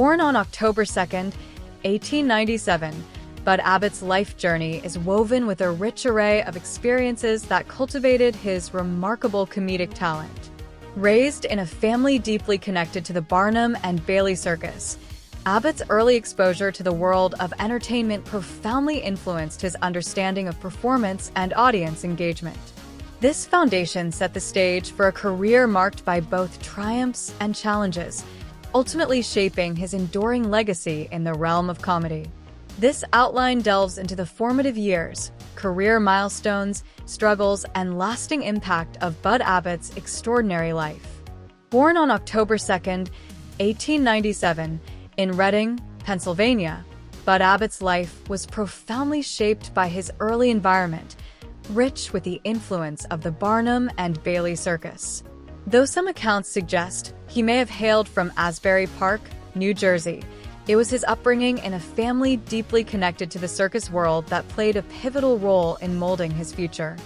Born on October 2nd, 1897, Bud Abbott's life journey is woven with a rich array of experiences that cultivated his remarkable comedic talent. Raised in a family deeply connected to the Barnum and Bailey Circus, Abbott's early exposure to the world of entertainment profoundly influenced his understanding of performance and audience engagement. This foundation set the stage for a career marked by both triumphs and challenges, ultimately shaping his enduring legacy in the realm of comedy. This outline delves into the formative years, career milestones, struggles, and lasting impact of Bud Abbott's extraordinary life. Born on October 2nd, 1897, in Reading, Pennsylvania, Bud Abbott's life was profoundly shaped by his early environment, rich with the influence of the Barnum and Bailey Circus. Though some accounts suggest he may have hailed from Asbury Park, New Jersey, it was his upbringing in a family deeply connected to the circus world that played a pivotal role in molding his future.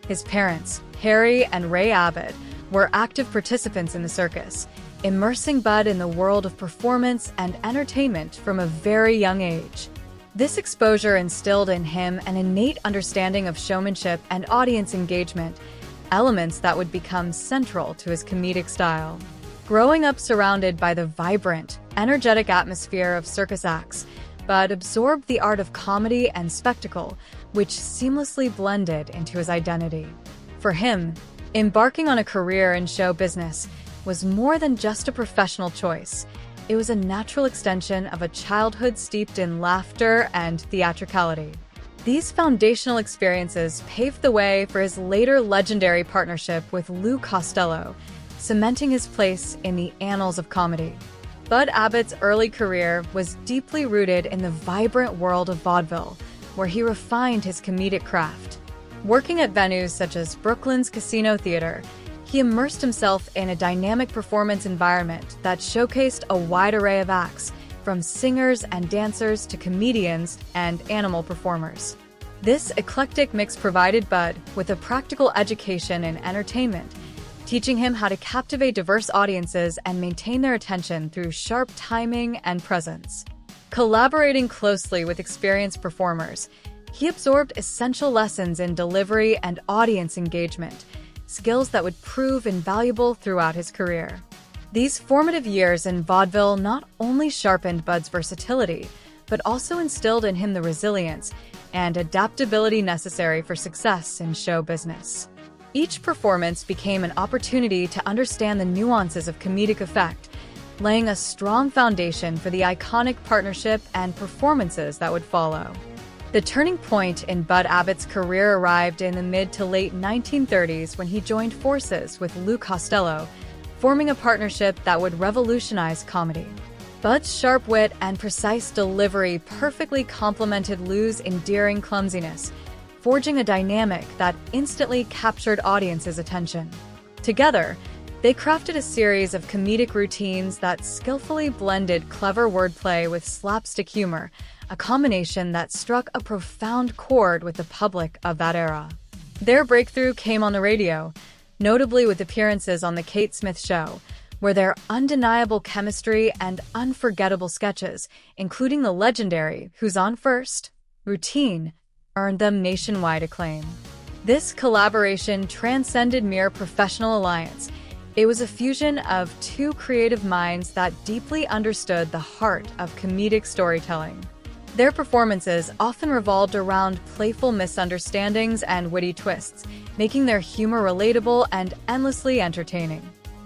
His parents, Harry and Ray Abbott, were active participants in the circus, immersing Bud in the world of performance and entertainment from a very young age. This exposure instilled in him an innate understanding of showmanship and audience engagement, elements that would become central to his comedic style. Growing up surrounded by the vibrant, energetic atmosphere of circus acts, Bud absorbed the art of comedy and spectacle, which seamlessly blended into his identity. For him, embarking on a career in show business was more than just a professional choice. It was a natural extension of a childhood steeped in laughter and theatricality. These foundational experiences paved the way for his later legendary partnership with Lou Costello, cementing his place in the annals of comedy. Bud Abbott's early career was deeply rooted in the vibrant world of vaudeville, where he refined his comedic craft. Working at venues such as Brooklyn's Casino Theater, he immersed himself in a dynamic performance environment that showcased a wide array of acts, from singers and dancers to comedians and animal performers. This eclectic mix provided Bud with a practical education in entertainment, teaching him how to captivate diverse audiences and maintain their attention through sharp timing and presence. Collaborating closely with experienced performers, he absorbed essential lessons in delivery and audience engagement, skills that would prove invaluable throughout his career. These formative years in vaudeville not only sharpened Bud's versatility, but also instilled in him the resilience and adaptability necessary for success in show business. Each performance became an opportunity to understand the nuances of comedic effect, laying a strong foundation for the iconic partnership and performances that would follow. The turning point in Bud Abbott's career arrived in the mid to late 1930s when he joined forces with Lou Costello, forming a partnership that would revolutionize comedy. Bud's sharp wit and precise delivery perfectly complemented Lou's endearing clumsiness, forging a dynamic that instantly captured audiences' attention. Together, they crafted a series of comedic routines that skillfully blended clever wordplay with slapstick humor, a combination that struck a profound chord with the public of that era. Their breakthrough came on the radio, notably with appearances on The Kate Smith Show, where their undeniable chemistry and unforgettable sketches, including the legendary Who's On First routine, earned them nationwide acclaim. This collaboration transcended mere professional alliance. It was a fusion of two creative minds that deeply understood the heart of comedic storytelling. Their performances often revolved around playful misunderstandings and witty twists, making their humor relatable and endlessly entertaining.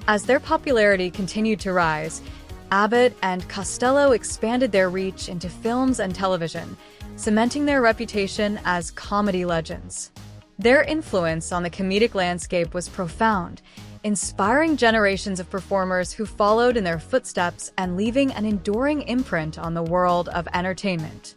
As their popularity continued to rise, Abbott and Costello expanded their reach into films and television, cementing their reputation as comedy legends. Their influence on the comedic landscape was profound, inspiring generations of performers who followed in their footsteps and leaving an enduring imprint on the world of entertainment.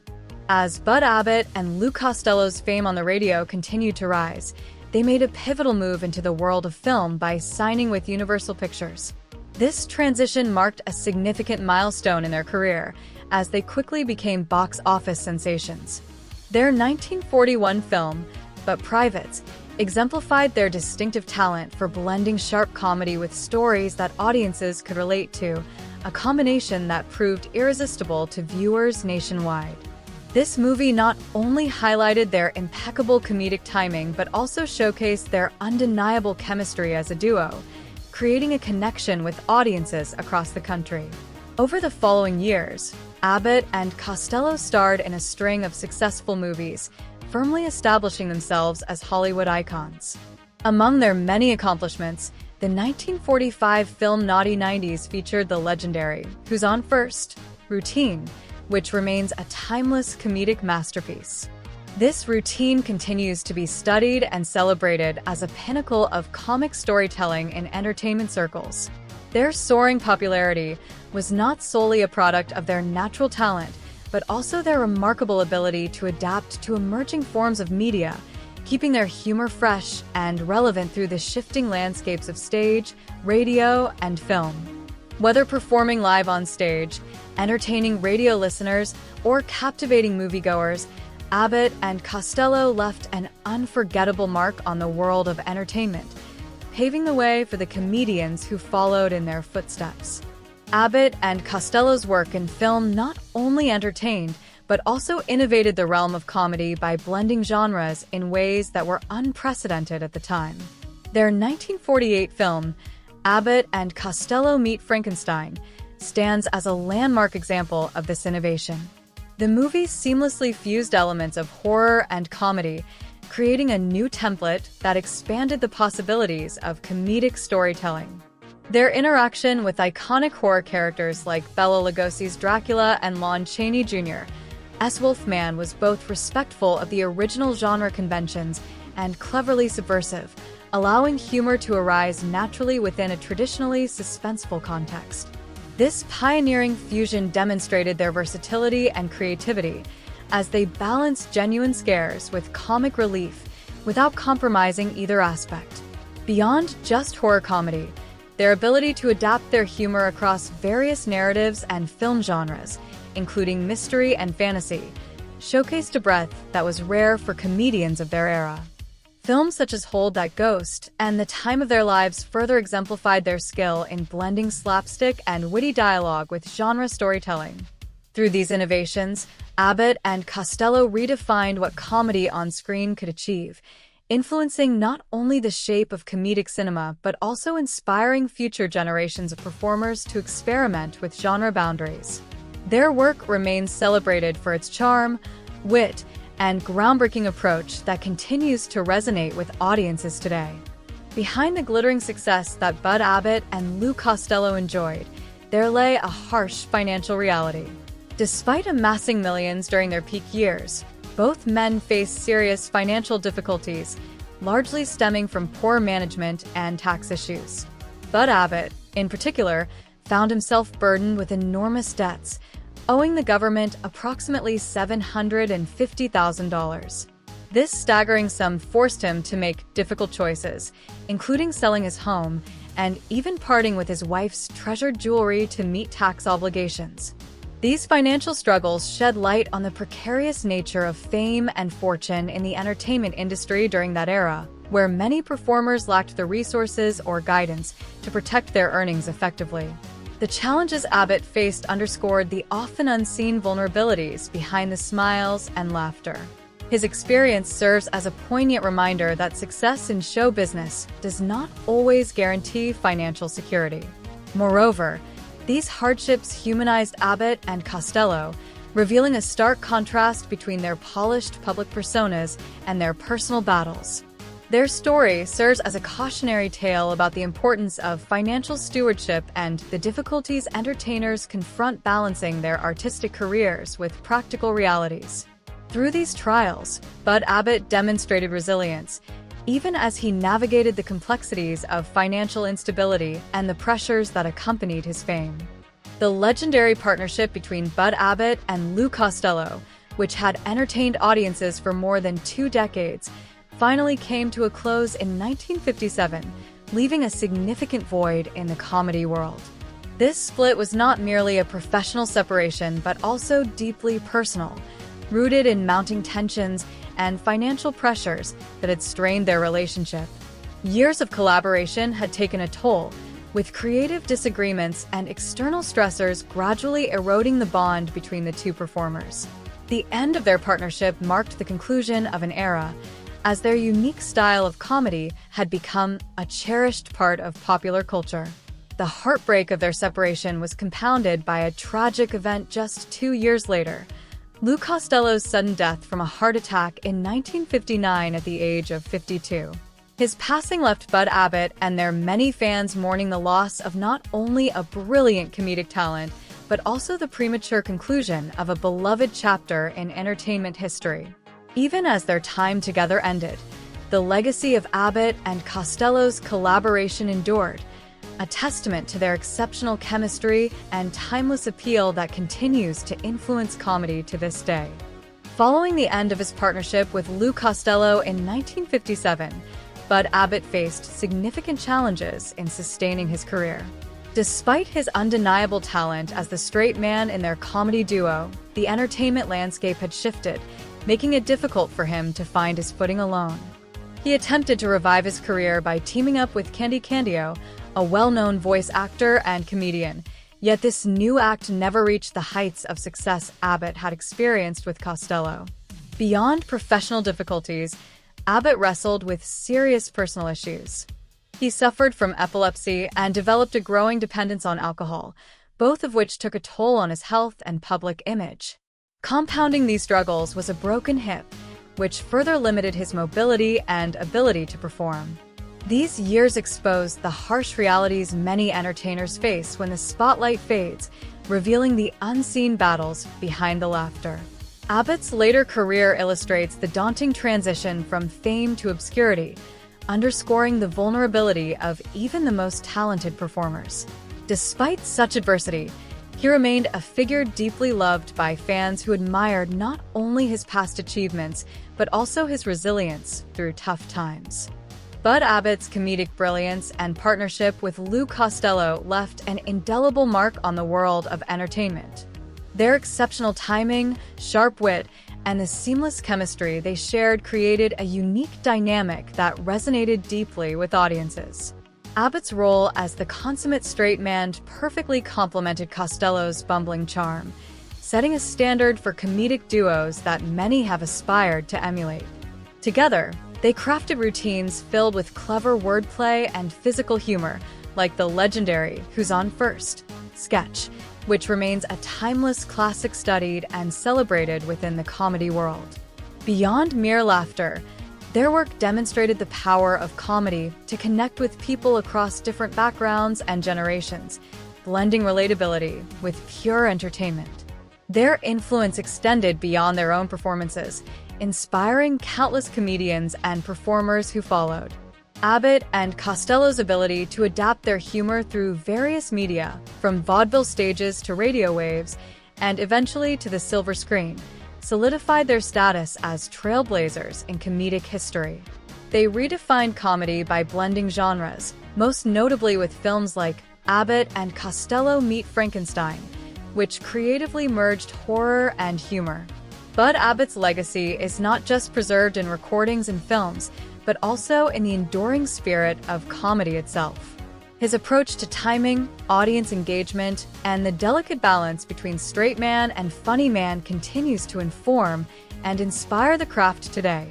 As Bud Abbott and Lou Costello's fame on the radio continued to rise, they made a pivotal move into the world of film by signing with Universal Pictures. This transition marked a significant milestone in their career, as they quickly became box office sensations. Their 1941 film, But Privates, exemplified their distinctive talent for blending sharp comedy with stories that audiences could relate to, a combination that proved irresistible to viewers nationwide. This movie not only highlighted their impeccable comedic timing but also showcased their undeniable chemistry as a duo, creating a connection with audiences across the country. Over the following years, Abbott and Costello starred in a string of successful movies, firmly establishing themselves as Hollywood icons. Among their many accomplishments, the 1945 film Naughty 90s featured the legendary Who's On First? Routine, which remains a timeless comedic masterpiece. This routine continues to be studied and celebrated as a pinnacle of comic storytelling in entertainment circles. Their soaring popularity was not solely a product of their natural talent, but also their remarkable ability to adapt to emerging forms of media, keeping their humor fresh and relevant through the shifting landscapes of stage, radio, and film. Whether performing live on stage, entertaining radio listeners, or captivating moviegoers, Abbott and Costello left an unforgettable mark on the world of entertainment, paving the way for the comedians who followed in their footsteps. Abbott and Costello's work in film not only entertained, but also innovated the realm of comedy by blending genres in ways that were unprecedented at the time. Their 1948 film, Abbott and Costello Meet Frankenstein, stands as a landmark example of this innovation. The movie seamlessly fused elements of horror and comedy, creating a new template that expanded the possibilities of comedic storytelling. Their interaction with iconic horror characters like Bela Lugosi's Dracula and Lon Chaney Jr. S. Wolfman was both respectful of the original genre conventions and cleverly subversive, allowing humor to arise naturally within a traditionally suspenseful context. This pioneering fusion demonstrated their versatility and creativity as they balanced genuine scares with comic relief without compromising either aspect. Beyond just horror comedy, their ability to adapt their humor across various narratives and film genres, including mystery and fantasy, showcased a breadth that was rare for comedians of their era. Films such as Hold That Ghost and The Time of Their Lives further exemplified their skill in blending slapstick and witty dialogue with genre storytelling. Through these innovations, Abbott and Costello redefined what comedy on screen could achieve, influencing not only the shape of comedic cinema but also inspiring future generations of performers to experiment with genre boundaries. Their work remains celebrated for its charm, wit, and groundbreaking approach that continues to resonate with audiences today. Behind the glittering success that Bud Abbott and Lou Costello enjoyed, there lay a harsh financial reality. Despite amassing millions during their peak years, both men faced serious financial difficulties, largely stemming from poor management and tax issues. Bud Abbott, in particular, found himself burdened with enormous debts, owing the government approximately $750,000. This staggering sum forced him to make difficult choices, including selling his home and even parting with his wife's treasured jewelry to meet tax obligations. These financial struggles shed light on the precarious nature of fame and fortune in the entertainment industry during that era, where many performers lacked the resources or guidance to protect their earnings effectively. The challenges Abbott faced underscored the often unseen vulnerabilities behind the smiles and laughter. His experience serves as a poignant reminder that success in show business does not always guarantee financial security. Moreover, these hardships humanized Abbott and Costello, revealing a stark contrast between their polished public personas and their personal battles. Their story serves as a cautionary tale about the importance of financial stewardship and the difficulties entertainers confront balancing their artistic careers with practical realities. Through these trials, Bud Abbott demonstrated resilience, even as he navigated the complexities of financial instability and the pressures that accompanied his fame. The legendary partnership between Bud Abbott and Lou Costello, which had entertained audiences for more than 2 decades, finally came to a close in 1957, leaving a significant void in the comedy world. This split was not merely a professional separation but also deeply personal, rooted in mounting tensions and financial pressures that had strained their relationship. Years of collaboration had taken a toll, with creative disagreements and external stressors gradually eroding the bond between the two performers. The end of their partnership marked the conclusion of an era, as their unique style of comedy had become a cherished part of popular culture. The heartbreak of their separation was compounded by a tragic event just 2 years later: Lou Costello's sudden death from a heart attack in 1959 at the age of 52. His passing left Bud Abbott and their many fans mourning the loss of not only a brilliant comedic talent, but also the premature conclusion of a beloved chapter in entertainment history. Even as their time together ended, the legacy of Abbott and Costello's collaboration endured, a testament to their exceptional chemistry and timeless appeal that continues to influence comedy to this day. Following the end of his partnership with Lou Costello in 1957, Bud Abbott faced significant challenges in sustaining his career. Despite his undeniable talent as the straight man in their comedy duo, the entertainment landscape had shifted, making it difficult for him to find his footing alone. He attempted to revive his career by teaming up with Candy Candio, a well-known voice actor and comedian, yet this new act never reached the heights of success Abbott had experienced with Costello. Beyond professional difficulties, Abbott wrestled with serious personal issues. He suffered from epilepsy and developed a growing dependence on alcohol, both of which took a toll on his health and public image. Compounding these struggles was a broken hip, which further limited his mobility and ability to perform. These years exposed the harsh realities many entertainers face when the spotlight fades, revealing the unseen battles behind the laughter. Abbott's later career illustrates the daunting transition from fame to obscurity, underscoring the vulnerability of even the most talented performers. Despite such adversity, he remained a figure deeply loved by fans who admired not only his past achievements, but also his resilience through tough times. Bud Abbott's comedic brilliance and partnership with Lou Costello left an indelible mark on the world of entertainment. Their exceptional timing, sharp wit, and the seamless chemistry they shared created a unique dynamic that resonated deeply with audiences. Abbott's role as the consummate straight man perfectly complemented Costello's bumbling charm, setting a standard for comedic duos that many have aspired to emulate. Together, they crafted routines filled with clever wordplay and physical humor, like the legendary "Who's On First" sketch, which remains a timeless classic studied and celebrated within the comedy world. Beyond mere laughter, their work demonstrated the power of comedy to connect with people across different backgrounds and generations, blending relatability with pure entertainment. Their influence extended beyond their own performances, inspiring countless comedians and performers who followed. Abbott and Costello's ability to adapt their humor through various media, from vaudeville stages to radio waves, and eventually to the silver screen, solidified their status as trailblazers in comedic history. They redefined comedy by blending genres, most notably with films like Abbott and Costello Meet Frankenstein, which creatively merged horror and humor. Bud Abbott's legacy is not just preserved in recordings and films, but also in the enduring spirit of comedy itself. His approach to timing, audience engagement, and the delicate balance between straight man and funny man continues to inform and inspire the craft today.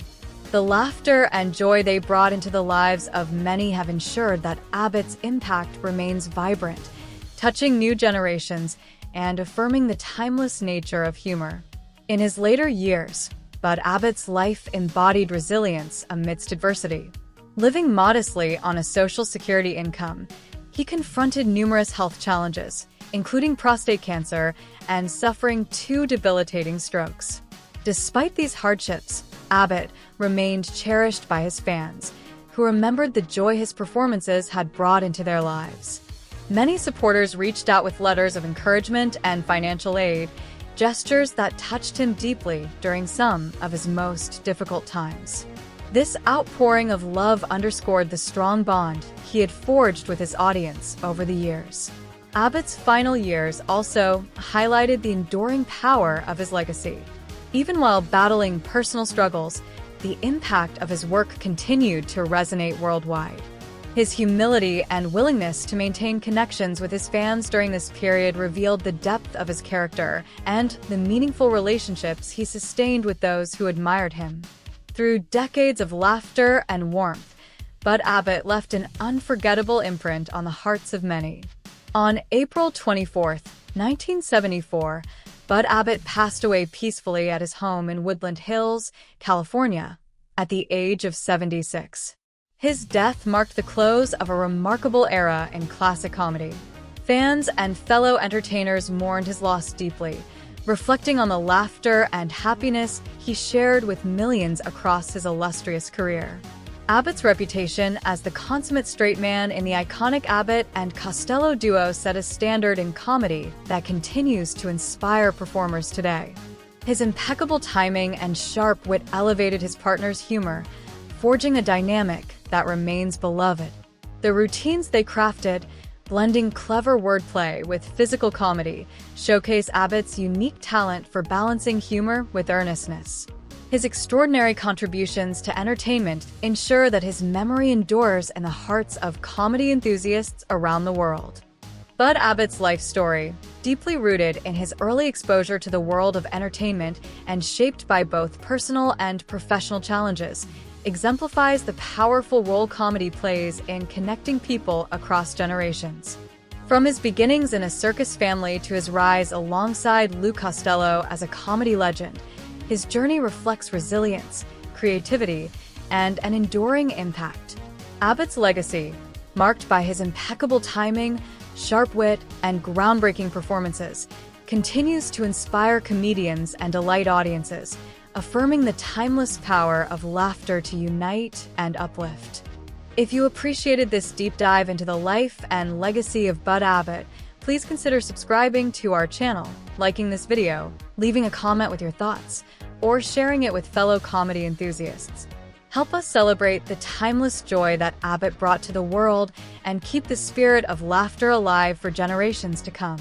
The laughter and joy they brought into the lives of many have ensured that Abbott's impact remains vibrant, touching new generations and affirming the timeless nature of humor. In his later years, Bud Abbott's life embodied resilience amidst adversity. Living modestly on a Social Security income, he confronted numerous health challenges, including prostate cancer and suffering 2 debilitating strokes. Despite these hardships, Abbott remained cherished by his fans, who remembered the joy his performances had brought into their lives. Many supporters reached out with letters of encouragement and financial aid, gestures that touched him deeply during some of his most difficult times. This outpouring of love underscored the strong bond he had forged with his audience over the years. Abbott's final years also highlighted the enduring power of his legacy. Even while battling personal struggles, the impact of his work continued to resonate worldwide. His humility and willingness to maintain connections with his fans during this period revealed the depth of his character and the meaningful relationships he sustained with those who admired him. Through decades of laughter and warmth, Bud Abbott left an unforgettable imprint on the hearts of many. On April 24, 1974, Bud Abbott passed away peacefully at his home in Woodland Hills, California, at the age of 76. His death marked the close of a remarkable era in classic comedy. Fans and fellow entertainers mourned his loss deeply, reflecting on the laughter and happiness he shared with millions across his illustrious career. Abbott's reputation as the consummate straight man in the iconic Abbott and Costello duo set a standard in comedy that continues to inspire performers today. His impeccable timing and sharp wit elevated his partner's humor, forging a dynamic that remains beloved. The routines they crafted, blending clever wordplay with physical comedy, showcase Abbott's unique talent for balancing humor with earnestness. His extraordinary contributions to entertainment ensure that his memory endures in the hearts of comedy enthusiasts around the world. Bud Abbott's life story, deeply rooted in his early exposure to the world of entertainment and shaped by both personal and professional challenges, exemplifies the powerful role comedy plays in connecting people across generations. From his beginnings in a circus family to his rise alongside Lou Costello as a comedy legend, his journey reflects resilience, creativity, and an enduring impact. Abbott's legacy, marked by his impeccable timing, sharp wit, and groundbreaking performances, continues to inspire comedians and delight audiences, affirming the timeless power of laughter to unite and uplift. If you appreciated this deep dive into the life and legacy of Bud Abbott, please consider subscribing to our channel, liking this video, leaving a comment with your thoughts, or sharing it with fellow comedy enthusiasts. Help us celebrate the timeless joy that Abbott brought to the world and keep the spirit of laughter alive for generations to come.